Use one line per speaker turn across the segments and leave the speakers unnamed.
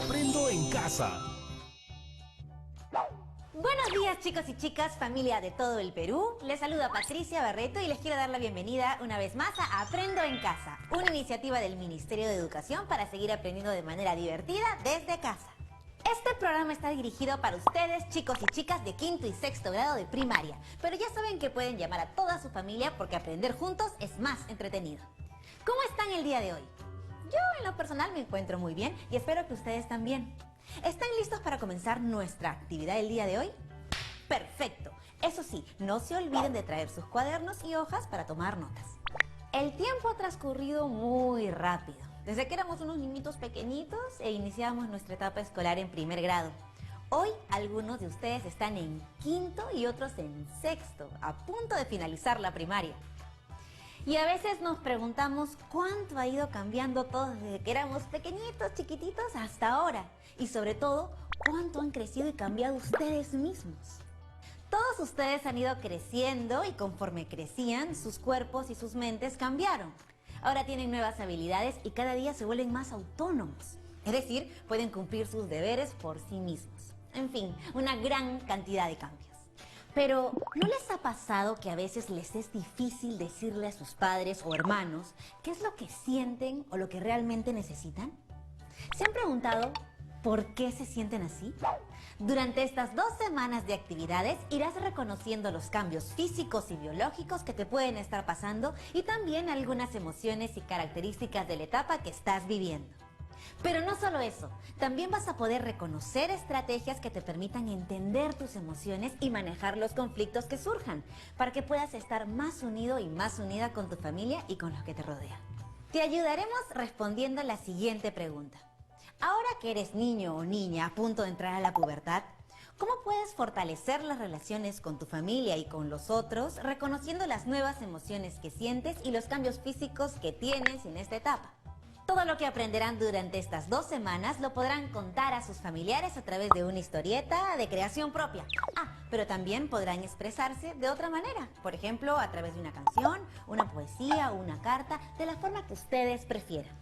Aprendo en casa.
Buenos días, chicos y chicas, familia de todo el Perú. Les saluda Patricia Barreto y les quiero dar la bienvenida una vez más a Aprendo en Casa, una iniciativa del Ministerio de Educación para seguir aprendiendo de manera divertida desde casa. Este programa está dirigido para ustedes, chicos y chicas de quinto y sexto grado de primaria, pero ya saben que pueden llamar a toda su familia porque aprender juntos es más entretenido. ¿Cómo están el día de hoy? Yo en lo personal me encuentro muy bien y espero que ustedes también. ¿Están listos para comenzar nuestra actividad del día de hoy? ¡Perfecto! Eso sí, no se olviden de traer sus cuadernos y hojas para tomar notas. El tiempo ha transcurrido muy rápido. Desde que éramos unos niñitos pequeñitos e iniciamos nuestra etapa escolar en primer grado. Hoy algunos de ustedes están en quinto y otros en sexto, a punto de finalizar la primaria. Y a veces nos preguntamos cuánto ha ido cambiando todo desde que éramos pequeñitos, chiquititos, hasta ahora. Y sobre todo, cuánto han crecido y cambiado ustedes mismos. Todos ustedes han ido creciendo y conforme crecían, sus cuerpos y sus mentes cambiaron. Ahora tienen nuevas habilidades y cada día se vuelven más autónomos. Es decir, pueden cumplir sus deberes por sí mismos. En fin, una gran cantidad de cambios. Pero, ¿no les ha pasado que a veces les es difícil decirle a sus padres o hermanos qué es lo que sienten o lo que realmente necesitan? ¿Se han preguntado por qué se sienten así? Durante estas 2 semanas de actividades irás reconociendo los cambios físicos y biológicos que te pueden estar pasando y también algunas emociones y características de la etapa que estás viviendo. Pero no solo eso, también vas a poder reconocer estrategias que te permitan entender tus emociones y manejar los conflictos que surjan, para que puedas estar más unido y más unida con tu familia y con los que te rodean. Te ayudaremos respondiendo la siguiente pregunta. Ahora que eres niño o niña a punto de entrar a la pubertad, ¿cómo puedes fortalecer las relaciones con tu familia y con los otros, reconociendo las nuevas emociones que sientes y los cambios físicos que tienes en esta etapa? Todo lo que aprenderán durante estas 2 semanas lo podrán contar a sus familiares a través de una historieta de creación propia. Pero también podrán expresarse de otra manera, por ejemplo, a través de una canción, una poesía o una carta, de la forma que ustedes prefieran.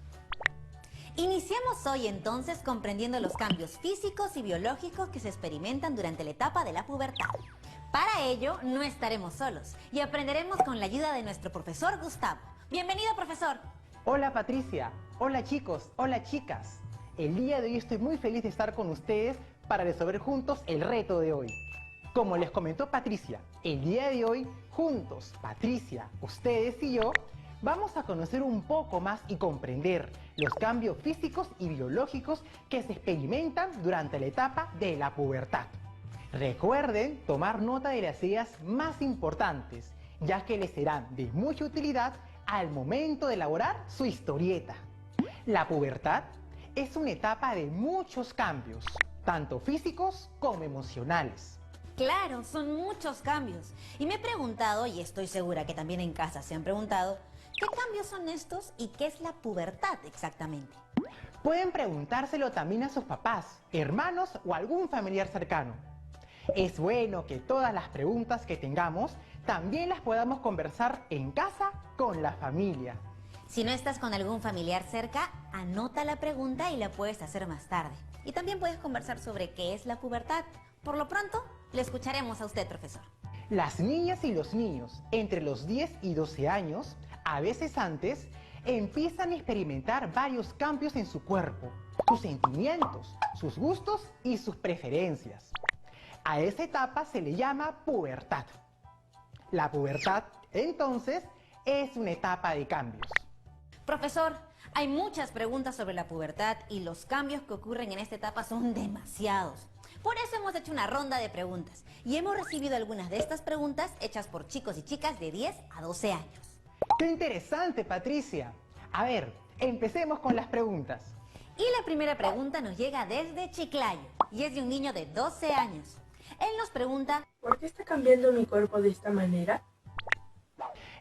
Iniciemos hoy entonces comprendiendo los cambios físicos y biológicos que se experimentan durante la etapa de la pubertad. Para ello, no estaremos solos y aprenderemos con la ayuda de nuestro profesor Gustavo. ¡Bienvenido, profesor!
Hola Patricia, hola chicos, hola chicas. El día de hoy estoy muy feliz de estar con ustedes para resolver juntos el reto de hoy. Como les comentó Patricia, el día de hoy, juntos, Patricia, ustedes y yo, vamos a conocer un poco más y comprender los cambios físicos y biológicos que se experimentan durante la etapa de la pubertad. Recuerden tomar nota de las ideas más importantes, ya que les serán de mucha utilidad al momento de elaborar su historieta. La pubertad es una etapa de muchos cambios, tanto físicos como emocionales.
Claro, son muchos cambios. Y me he preguntado, y estoy segura que también en casa se han preguntado, ¿qué cambios son estos y qué es la pubertad exactamente?
Pueden preguntárselo también a sus papás, hermanos o algún familiar cercano. Es bueno que todas las preguntas que tengamos también las podamos conversar en casa con la familia.
Si no estás con algún familiar cerca, anota la pregunta y la puedes hacer más tarde. Y también puedes conversar sobre qué es la pubertad. Por lo pronto, le escucharemos a usted, profesor.
Las niñas y los niños entre los 10 y 12 años, a veces antes, empiezan a experimentar varios cambios en su cuerpo, sus sentimientos, sus gustos y sus preferencias. A esa etapa se le llama pubertad. La pubertad, entonces, es una etapa de cambios.
Profesor, hay muchas preguntas sobre la pubertad y los cambios que ocurren en esta etapa son demasiados. Por eso hemos hecho una ronda de preguntas y hemos recibido algunas de estas preguntas hechas por chicos y chicas de 10 a 12 años.
¡Qué interesante, Patricia! A ver, empecemos con las preguntas.
Y la primera pregunta nos llega desde Chiclayo y es de un niño de 12 años. Él nos pregunta:
¿por qué está cambiando mi cuerpo de esta manera?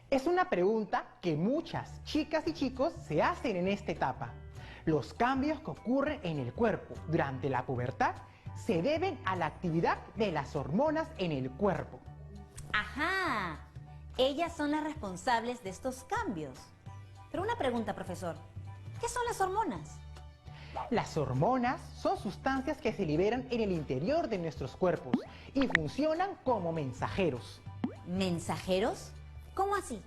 Es una pregunta que muchas chicas y chicos se hacen en esta etapa. Los cambios que ocurren en el cuerpo durante la pubertad se deben a la actividad de las hormonas en el cuerpo.
¡Ajá! Ellas son las responsables de estos cambios. Pero una pregunta, profesor. ¿Qué son las hormonas?
Las hormonas son sustancias que se liberan en el interior de nuestros cuerpos y funcionan como mensajeros.
¿Mensajeros? ¿Cómo así?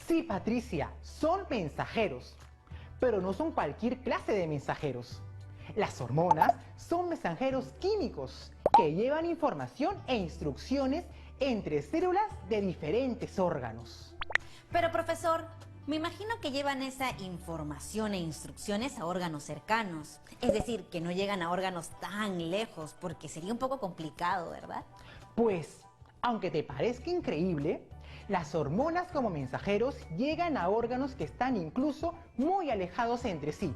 Sí, Patricia, son mensajeros, pero no son cualquier clase de mensajeros. Las hormonas son mensajeros químicos que llevan información e instrucciones entre células de diferentes órganos.
Pero profesor, me imagino que llevan esa información e instrucciones a órganos cercanos. Es decir, que no llegan a órganos tan lejos, porque sería un poco complicado, ¿verdad?
Pues, aunque te parezca increíble, las hormonas como mensajeros llegan a órganos que están incluso muy alejados entre sí,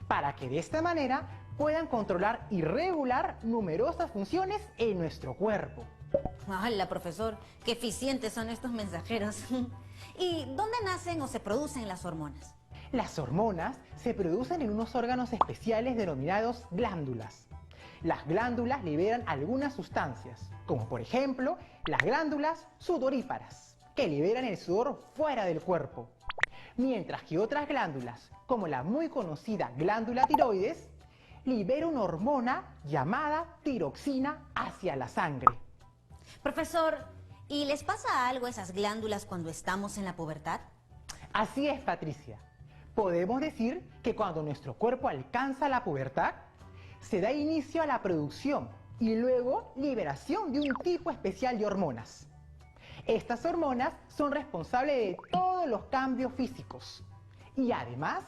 para que de esta manera puedan controlar y regular numerosas funciones en nuestro cuerpo.
¡Hala, profesor! ¡Qué eficientes son estos mensajeros! ¿Y dónde nacen o se producen las hormonas?
Las hormonas se producen en unos órganos especiales denominados glándulas. Las glándulas liberan algunas sustancias, como por ejemplo las glándulas sudoríparas, que liberan el sudor fuera del cuerpo. Mientras que otras glándulas, como la muy conocida glándula tiroides, libera una hormona llamada tiroxina hacia la sangre.
Profesor, ¿y les pasa algo a esas glándulas cuando estamos en la pubertad?
Así es, Patricia. Podemos decir que cuando nuestro cuerpo alcanza la pubertad, se da inicio a la producción y luego liberación de un tipo especial de hormonas. Estas hormonas son responsables de todos los cambios físicos y además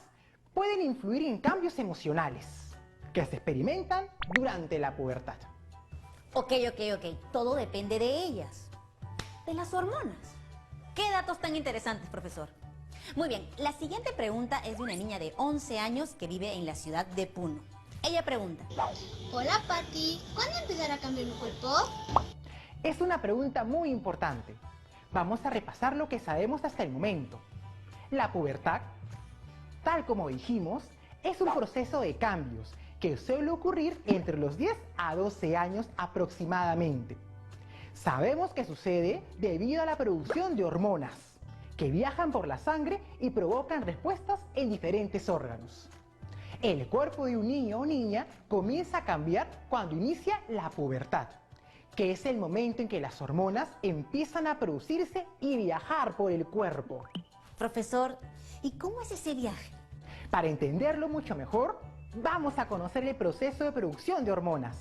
pueden influir en cambios emocionales que se experimentan durante la pubertad.
Ok. Todo depende de ellas. De las hormonas. ¿Qué datos tan interesantes, profesor? Muy bien, la siguiente pregunta es de una niña de 11 años que vive en la ciudad de Puno. Ella pregunta:
Hola Pati, ¿cuándo empezará a cambiar mi cuerpo?
Es una pregunta muy importante. Vamos a repasar lo que sabemos hasta el momento. La pubertad, tal como dijimos, es un proceso de cambios que suele ocurrir entre los 10 a 12 años aproximadamente. Sabemos que sucede debido a la producción de hormonas que viajan por la sangre y provocan respuestas en diferentes órganos. El cuerpo de un niño o niña comienza a cambiar cuando inicia la pubertad, que es el momento en que las hormonas empiezan a producirse y viajar por el cuerpo.
Profesor, ¿y cómo es ese viaje?
Para entenderlo mucho mejor, vamos a conocer el proceso de producción de hormonas.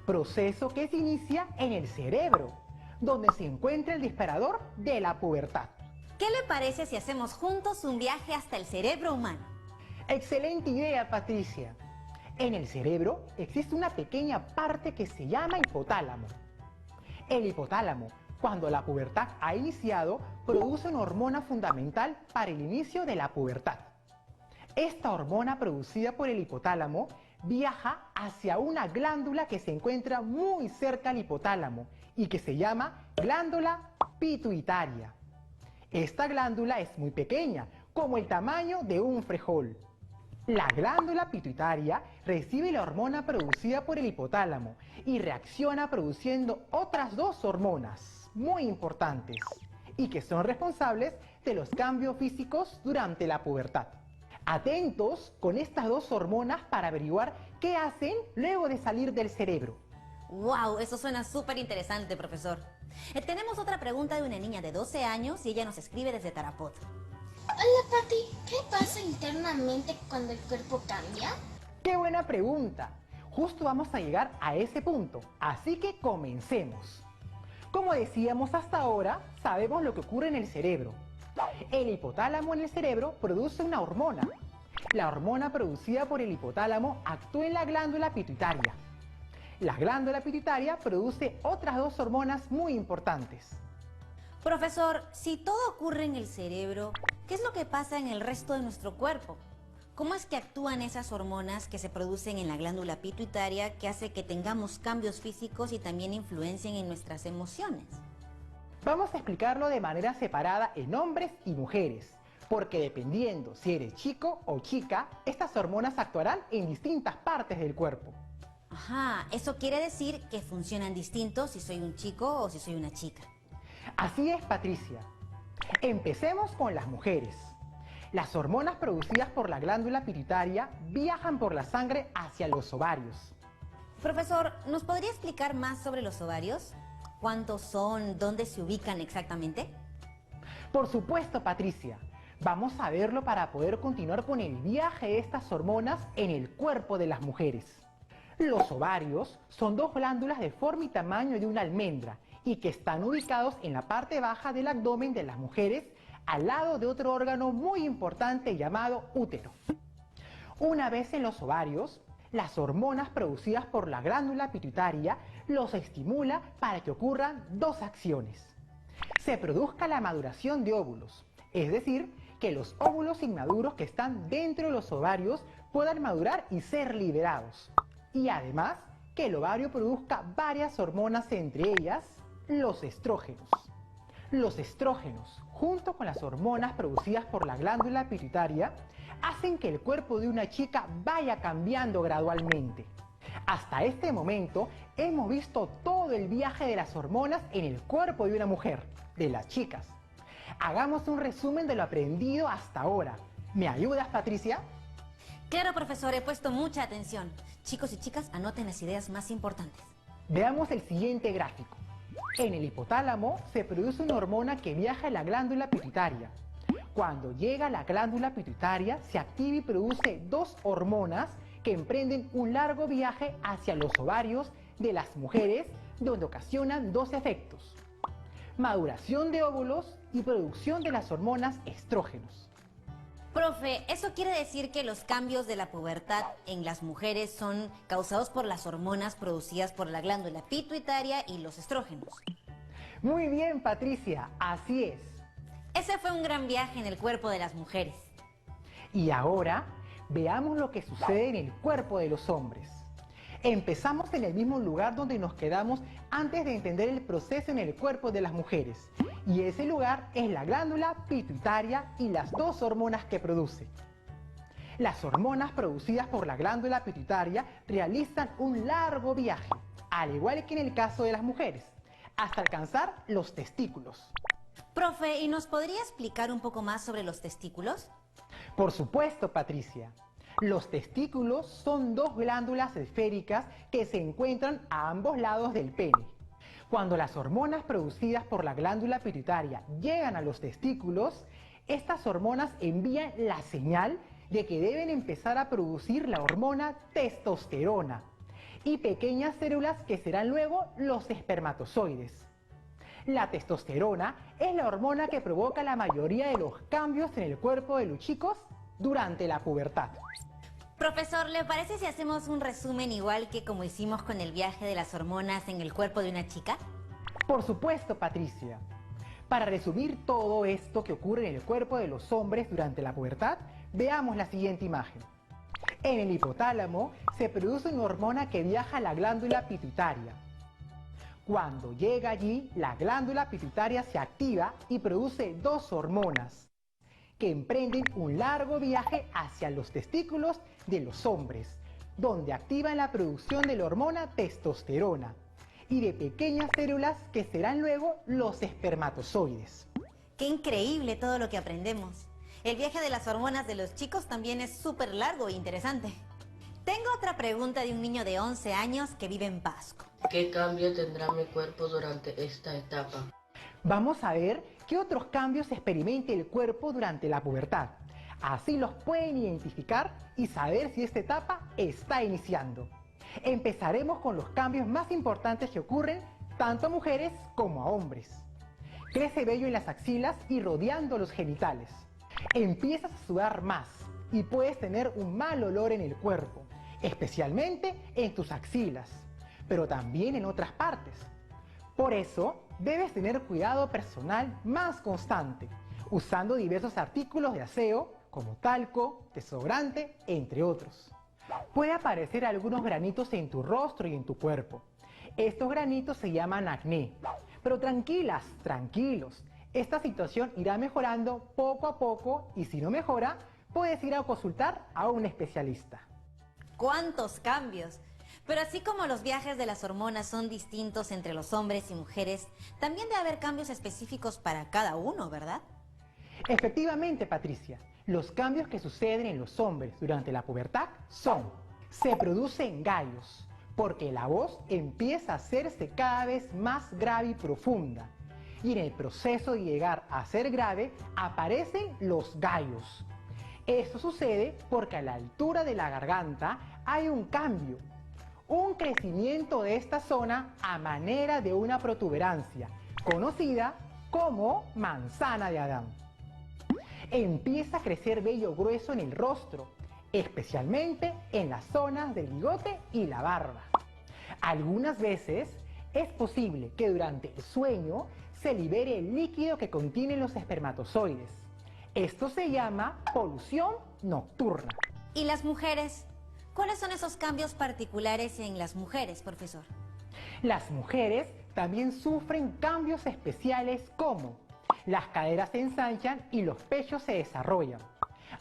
Proceso que se inicia en el cerebro, donde se encuentra el disparador de la pubertad.
¿Qué le parece si hacemos juntos un viaje hasta el cerebro humano?
Excelente idea, Patricia. En el cerebro existe una pequeña parte que se llama hipotálamo. El hipotálamo, cuando la pubertad ha iniciado, produce una hormona fundamental para el inicio de la pubertad. Esta hormona producida por el hipotálamo viaja hacia una glándula que se encuentra muy cerca al hipotálamo y que se llama glándula pituitaria. Esta glándula es muy pequeña, como el tamaño de un frijol. La glándula pituitaria recibe la hormona producida por el hipotálamo y reacciona produciendo otras dos hormonas muy importantes y que son responsables de los cambios físicos durante la pubertad. Atentos con estas dos hormonas para averiguar qué hacen luego de salir del cerebro.
¡Wow! Eso suena súper interesante, profesor. Tenemos otra pregunta de una niña de 12 años y ella nos escribe desde Tarapoto.
Hola Pati, ¿qué pasa internamente cuando el cuerpo cambia?
¡Qué buena pregunta! Justo vamos a llegar a ese punto, así que comencemos. Como decíamos hasta ahora, sabemos lo que ocurre en el cerebro. El hipotálamo en el cerebro produce una hormona. La hormona producida por el hipotálamo actúa en la glándula pituitaria. La glándula pituitaria produce otras dos hormonas muy importantes.
Profesor, si todo ocurre en el cerebro, ¿qué es lo que pasa en el resto de nuestro cuerpo? ¿Cómo es que actúan esas hormonas que se producen en la glándula pituitaria que hace que tengamos cambios físicos y también influencien en nuestras emociones?
Vamos a explicarlo de manera separada en hombres y mujeres, porque dependiendo si eres chico o chica, estas hormonas actuarán en distintas partes del cuerpo.
Ajá, eso quiere decir que funcionan distintos si soy un chico o si soy una chica.
Así es, Patricia. Empecemos con las mujeres. Las hormonas producidas por la glándula pituitaria viajan por la sangre hacia los ovarios.
Profesor, ¿nos podría explicar más sobre los ovarios? ¿Cuántos son? ¿Dónde se ubican exactamente?
Por supuesto, Patricia. Vamos a verlo para poder continuar con el viaje de estas hormonas en el cuerpo de las mujeres. Los ovarios son dos glándulas de forma y tamaño de una almendra y que están ubicados en la parte baja del abdomen de las mujeres al lado de otro órgano muy importante llamado útero. Una vez en los ovarios, las hormonas producidas por la glándula pituitaria los estimula para que ocurran dos acciones. Se produzca la maduración de óvulos, es decir, que los óvulos inmaduros que están dentro de los ovarios puedan madurar y ser liberados. Y además, que el ovario produzca varias hormonas, entre ellas, los estrógenos. Los estrógenos, junto con las hormonas producidas por la glándula pituitaria, hacen que el cuerpo de una chica vaya cambiando gradualmente. Hasta este momento hemos visto todo el viaje de las hormonas en el cuerpo de una mujer, de las chicas. Hagamos un resumen de lo aprendido hasta ahora. ¿Me ayudas, Patricia?
Claro, profesor, he puesto mucha atención. Chicos y chicas, anoten las ideas más importantes.
Veamos el siguiente gráfico. En el hipotálamo se produce una hormona que viaja a la glándula pituitaria. Cuando llega a la glándula pituitaria, se activa y produce dos hormonas que emprenden un largo viaje hacia los ovarios de las mujeres, donde ocasionan dos efectos: maduración de óvulos y producción de las hormonas estrógenos.
Profe, ¿eso quiere decir que los cambios de la pubertad en las mujeres son causados por las hormonas producidas por la glándula pituitaria y los estrógenos?
Muy bien, Patricia, así es.
Ese fue un gran viaje en el cuerpo de las mujeres.
Y ahora, veamos lo que sucede en el cuerpo de los hombres. Empezamos en el mismo lugar donde nos quedamos antes de entender el proceso en el cuerpo de las mujeres. Y ese lugar es la glándula pituitaria y las dos hormonas que produce. Las hormonas producidas por la glándula pituitaria realizan un largo viaje, al igual que en el caso de las mujeres, hasta alcanzar los testículos.
Profe, ¿y nos podría explicar un poco más sobre los testículos?
Por supuesto, Patricia. Los testículos son dos glándulas esféricas que se encuentran a ambos lados del pene. Cuando las hormonas producidas por la glándula pituitaria llegan a los testículos, estas hormonas envían la señal de que deben empezar a producir la hormona testosterona y pequeñas células que serán luego los espermatozoides. La testosterona es la hormona que provoca la mayoría de los cambios en el cuerpo de los chicos durante la pubertad.
Profesor, ¿le parece si hacemos un resumen igual que como hicimos con el viaje de las hormonas en el cuerpo de una chica?
Por supuesto, Patricia. Para resumir todo esto que ocurre en el cuerpo de los hombres durante la pubertad, veamos la siguiente imagen. En el hipotálamo se produce una hormona que viaja a la glándula pituitaria. Cuando llega allí, la glándula pituitaria se activa y produce dos hormonas que emprenden un largo viaje hacia los testículos de los hombres, donde activan la producción de la hormona testosterona y de pequeñas células que serán luego los espermatozoides.
¡Qué increíble todo lo que aprendemos! El viaje de las hormonas de los chicos también es súper largo e interesante. Tengo otra pregunta de un niño de 11 años que vive en Pasco.
¿Qué cambio tendrá mi cuerpo durante esta etapa?
Vamos a ver qué otros cambios experimenta el cuerpo durante la pubertad. Así los pueden identificar y saber si esta etapa está iniciando. Empezaremos con los cambios más importantes que ocurren tanto a mujeres como a hombres. Crece vello en las axilas y rodeando los genitales. Empiezas a sudar más y puedes tener un mal olor en el cuerpo, especialmente en tus axilas, pero también en otras partes. Por eso, debes tener cuidado personal más constante, usando diversos artículos de aseo como talco, desodorante, entre otros. Puede aparecer algunos granitos en tu rostro y en tu cuerpo. Estos granitos se llaman acné. Pero tranquilas, tranquilos, esta situación irá mejorando poco a poco y si no mejora, puedes ir a consultar a un especialista.
¡Cuántos cambios! Pero así como los viajes de las hormonas son distintos entre los hombres y mujeres, también debe haber cambios específicos para cada uno, ¿verdad?
Efectivamente, Patricia, Los cambios que suceden en los hombres durante la pubertad son: se producen gallos, porque la voz empieza a hacerse cada vez más grave y profunda. Y en el proceso de llegar a ser grave, aparecen los gallos. Esto sucede porque a la altura de la garganta hay un cambio, un crecimiento de esta zona a manera de una protuberancia, conocida como manzana de Adán. Empieza a crecer vello grueso en el rostro, especialmente en las zonas del bigote y la barba. Algunas veces es posible que durante el sueño se libere el líquido que contienen los espermatozoides. Esto se llama polución nocturna.
¿Y las mujeres? ¿Cuáles son esos cambios particulares en las mujeres, profesor?
Las mujeres también sufren cambios especiales como: las caderas se ensanchan y los pechos se desarrollan.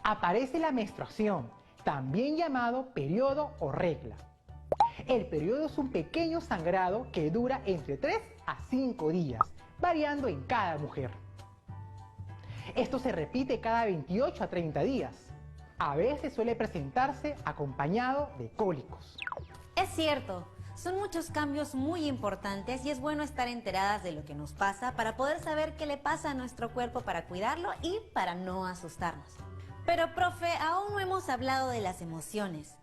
Aparece la menstruación, también llamado periodo o regla. El periodo es un pequeño sangrado que dura entre 3 a 5 días, variando en cada mujer. Esto se repite cada 28 a 30 días. A veces suele presentarse acompañado de cólicos.
Es cierto, son muchos cambios muy importantes y es bueno estar enteradas de lo que nos pasa para poder saber qué le pasa a nuestro cuerpo para cuidarlo y para no asustarnos. Pero, profe, aún no hemos hablado de las emociones,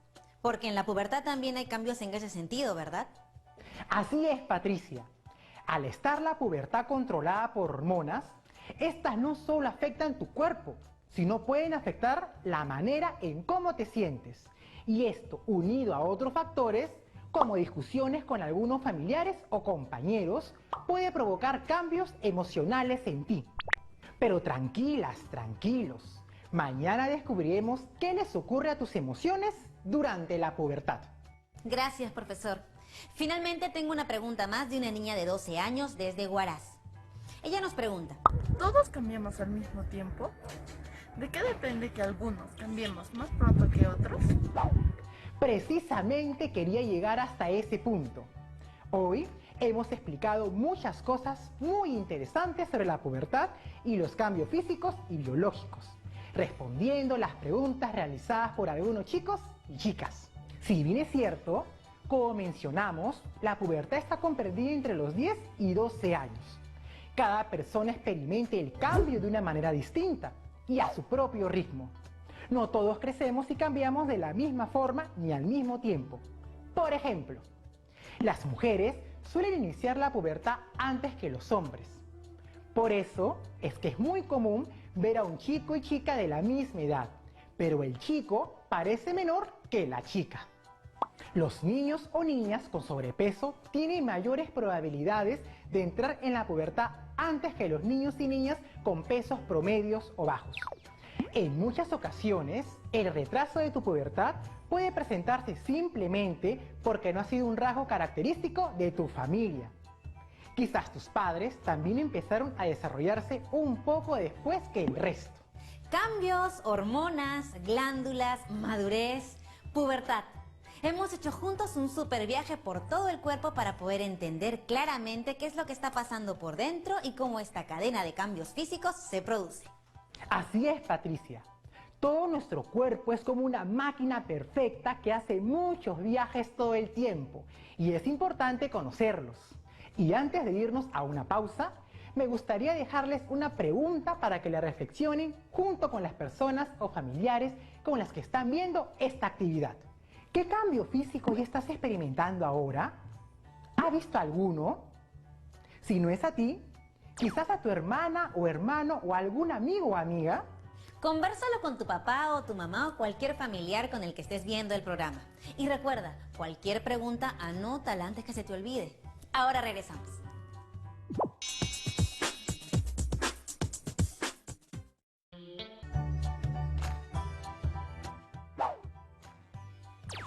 porque en la pubertad también hay cambios en ese sentido, ¿verdad?
Así es, Patricia. Al estar la pubertad controlada por hormonas, estas no solo afectan tu cuerpo, sino pueden afectar la manera en cómo te sientes. Y esto, unido a otros factores, como discusiones con algunos familiares o compañeros, puede provocar cambios emocionales en ti. Pero tranquilas, tranquilos. Mañana descubriremos qué les ocurre a tus emociones durante la pubertad.
Gracias, profesor. Finalmente tengo una pregunta más de una niña de 12 años desde Huaraz. Ella nos pregunta:
¿todos cambiamos al mismo tiempo? ¿De qué depende que algunos cambiemos más pronto que otros?
Precisamente quería llegar hasta ese punto. Hoy hemos explicado muchas cosas muy interesantes sobre la pubertad y los cambios físicos y biológicos, respondiendo las preguntas realizadas por algunos chicos y chicas. Si bien es cierto, como mencionamos, la pubertad está comprendida entre los 10 y 12 años. Cada persona experimenta el cambio de una manera distinta y a su propio ritmo. No todos crecemos y cambiamos de la misma forma ni al mismo tiempo. Por ejemplo, las mujeres suelen iniciar la pubertad antes que los hombres. Por eso es que es muy común ver a un chico y chica de la misma edad, pero el chico parece menor que la chica. Los niños o niñas con sobrepeso tienen mayores probabilidades de entrar en la pubertad antes que los niños y niñas con pesos promedios o bajos. En muchas ocasiones, el retraso de tu pubertad puede presentarse simplemente porque no ha sido un rasgo característico de tu familia. Quizás tus padres también empezaron a desarrollarse un poco después que el resto.
Cambios, hormonas, glándulas, madurez, pubertad. Hemos hecho juntos un super viaje por todo el cuerpo para poder entender claramente qué es lo que está pasando por dentro y cómo esta cadena de cambios físicos se produce.
Así es, Patricia. Todo nuestro cuerpo es como una máquina perfecta que hace muchos viajes todo el tiempo y es importante conocerlos. Y antes de irnos a una pausa, me gustaría dejarles una pregunta para que la reflexionen junto con las personas o familiares con las que están viendo esta actividad. ¿Qué cambio físico ya estás experimentando ahora? ¿Has visto alguno? Si no es a ti, quizás a tu hermana o hermano o algún amigo o amiga.
Conversalo con tu papá o tu mamá o cualquier familiar con el que estés viendo el programa. Y recuerda, cualquier pregunta anótala antes que se te olvide. Ahora regresamos.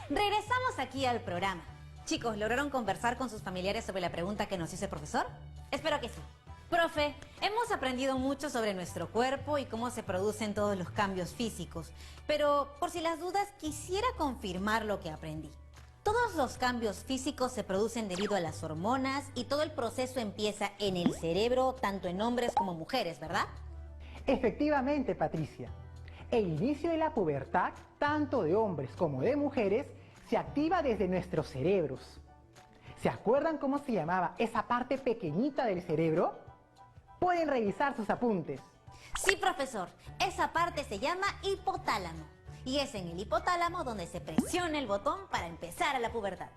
Regresamos aquí al programa. Chicos, ¿lograron conversar con sus familiares sobre la pregunta que nos hizo el profesor? Espero que sí. Profe, hemos aprendido mucho sobre nuestro cuerpo y cómo se producen todos los cambios físicos, pero por si las dudas quisiera confirmar lo que aprendí. Todos los cambios físicos se producen debido a las hormonas y todo el proceso empieza en el cerebro, tanto en hombres como mujeres, ¿verdad?
Efectivamente, Patricia. El inicio de la pubertad, tanto de hombres como de mujeres, se activa desde nuestros cerebros. ¿Se acuerdan cómo se llamaba esa parte pequeñita del cerebro? Pueden revisar sus apuntes.
Sí, profesor, esa parte se llama hipotálamo. Y es en el hipotálamo donde se presiona el botón para empezar a la pubertad.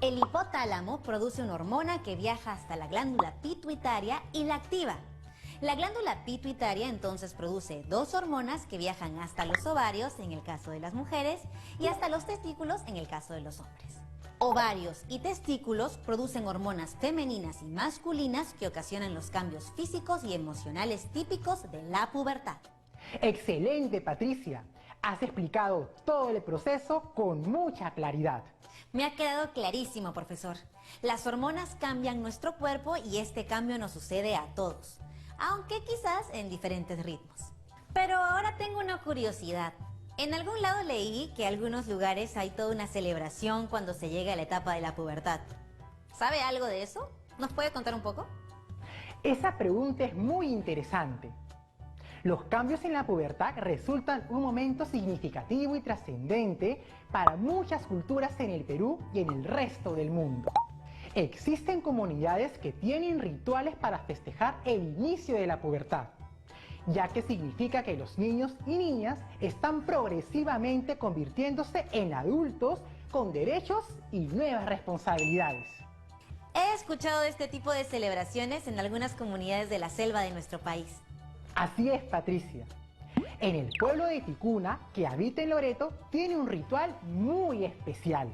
El hipotálamo produce una hormona que viaja hasta la glándula pituitaria y la activa. La glándula pituitaria entonces produce dos hormonas que viajan hasta los ovarios en el caso de las mujeres y hasta los testículos en el caso de los hombres. Ovarios y testículos producen hormonas femeninas y masculinas que ocasionan los cambios físicos y emocionales típicos de la pubertad.
Excelente, Patricia. Has explicado todo el proceso con mucha claridad.
Me ha quedado clarísimo, profesor. Las hormonas cambian nuestro cuerpo y este cambio nos sucede a todos, aunque quizás en diferentes ritmos. Pero ahora tengo una curiosidad. En algún lado leí que en algunos lugares hay toda una celebración cuando se llega a la etapa de la pubertad. ¿Sabe algo de eso? ¿Nos puede contar un poco?
Esa pregunta es muy interesante. Los cambios en la pubertad resultan un momento significativo y trascendente para muchas culturas en el Perú y en el resto del mundo. Existen comunidades que tienen rituales para festejar el inicio de la pubertad, ya que significa que los niños y niñas están progresivamente convirtiéndose en adultos con derechos y nuevas responsabilidades.
He escuchado de este tipo de celebraciones en algunas comunidades de la selva de nuestro país.
Así es, Patricia. En el pueblo de Ticuna, que habita en Loreto, tiene un ritual muy especial.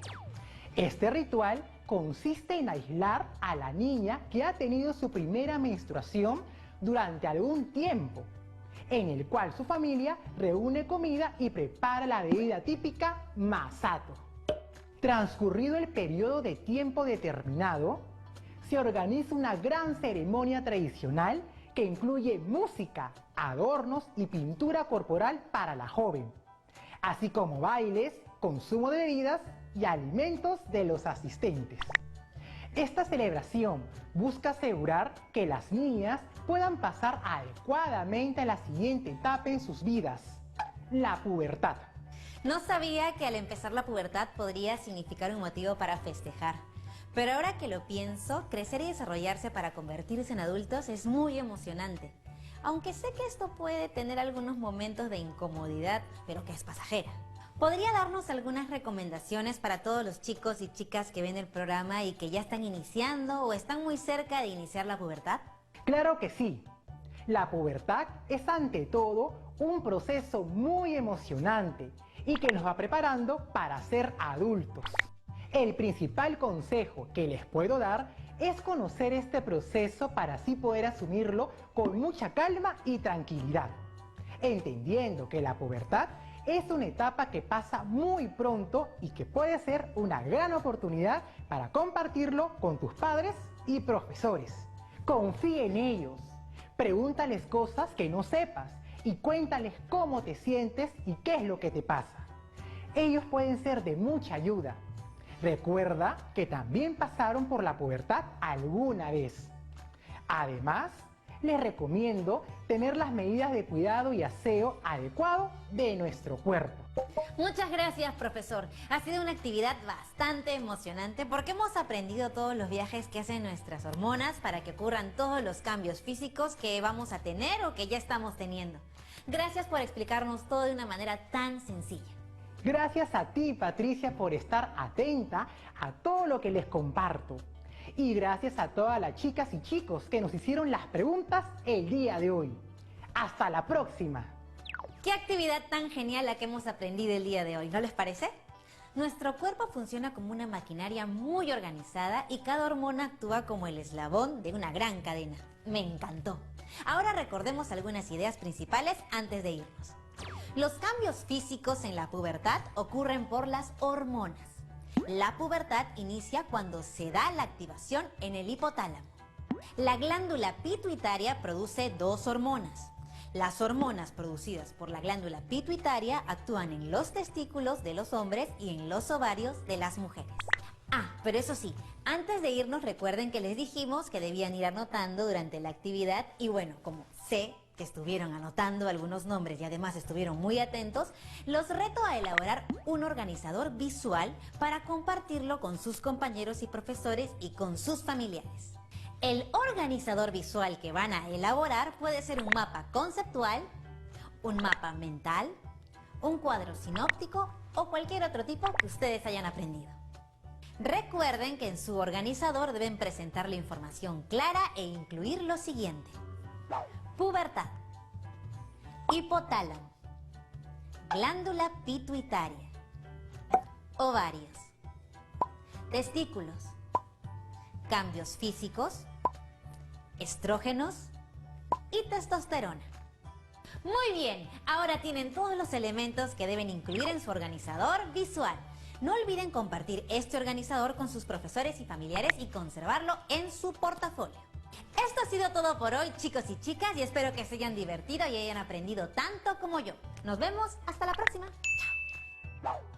Este ritual consiste en aislar a la niña que ha tenido su primera menstruación durante algún tiempo, en el cual su familia reúne comida y prepara la bebida típica masato. Transcurrido el periodo de tiempo determinado, se organiza una gran ceremonia tradicional que incluye música, adornos y pintura corporal para la joven, así como bailes, consumo de bebidas y alimentos de los asistentes. Esta celebración busca asegurar que las niñas puedan pasar adecuadamente a la siguiente etapa en sus vidas, la pubertad.
No sabía que al empezar la pubertad podría significar un motivo para festejar. Pero ahora que lo pienso, crecer y desarrollarse para convertirse en adultos es muy emocionante. Aunque sé que esto puede tener algunos momentos de incomodidad, pero que es pasajera. ¿Podría darnos algunas recomendaciones para todos los chicos y chicas que ven el programa y que ya están iniciando o están muy cerca de iniciar la pubertad?
Claro que sí. La pubertad es ante todo un proceso muy emocionante y que nos va preparando para ser adultos. El principal consejo que les puedo dar es conocer este proceso para así poder asumirlo con mucha calma y tranquilidad, entendiendo que la pubertad es una etapa que pasa muy pronto y que puede ser una gran oportunidad para compartirlo con tus padres y profesores. Confía en ellos, pregúntales cosas que no sepas y cuéntales cómo te sientes y qué es lo que te pasa. Ellos pueden ser de mucha ayuda. Recuerda que también pasaron por la pubertad alguna vez. Además, les recomiendo tener las medidas de cuidado y aseo adecuado de nuestro cuerpo.
Muchas gracias, profesor. Ha sido una actividad bastante emocionante porque hemos aprendido todos los viajes que hacen nuestras hormonas para que ocurran todos los cambios físicos que vamos a tener o que ya estamos teniendo. Gracias por explicarnos todo de una manera tan sencilla.
Gracias a ti, Patricia, por estar atenta a todo lo que les comparto. Y gracias a todas las chicas y chicos que nos hicieron las preguntas el día de hoy. ¡Hasta la próxima!
¡Qué actividad tan genial la que hemos aprendido el día de hoy! ¿No les parece? Nuestro cuerpo funciona como una maquinaria muy organizada y cada hormona actúa como el eslabón de una gran cadena. Me encantó. Ahora recordemos algunas ideas principales antes de irnos. Los cambios físicos en la pubertad ocurren por las hormonas. La pubertad inicia cuando se da la activación en el hipotálamo. La glándula pituitaria produce dos hormonas. Las hormonas producidas por la glándula pituitaria actúan en los testículos de los hombres y en los ovarios de las mujeres. Pero eso sí, antes de irnos recuerden que les dijimos que debían ir anotando durante la actividad y bueno, como sé que estuvieron anotando algunos nombres y además estuvieron muy atentos, los reto a elaborar un organizador visual para compartirlo con sus compañeros y profesores y con sus familiares. El organizador visual que van a elaborar puede ser un mapa conceptual, un mapa mental, un cuadro sinóptico o cualquier otro tipo que ustedes hayan aprendido. Recuerden que en su organizador deben presentar la información clara e incluir lo siguiente: pubertad, hipotálamo, glándula pituitaria, ovarios, testículos, cambios físicos, estrógenos y testosterona. Muy bien, ahora tienen todos los elementos que deben incluir en su organizador visual. No olviden compartir este organizador con sus profesores y familiares y conservarlo en su portafolio. Esto ha sido todo por hoy, chicos y chicas, y espero que se hayan divertido y hayan aprendido tanto como yo. Nos vemos hasta la próxima. Chao.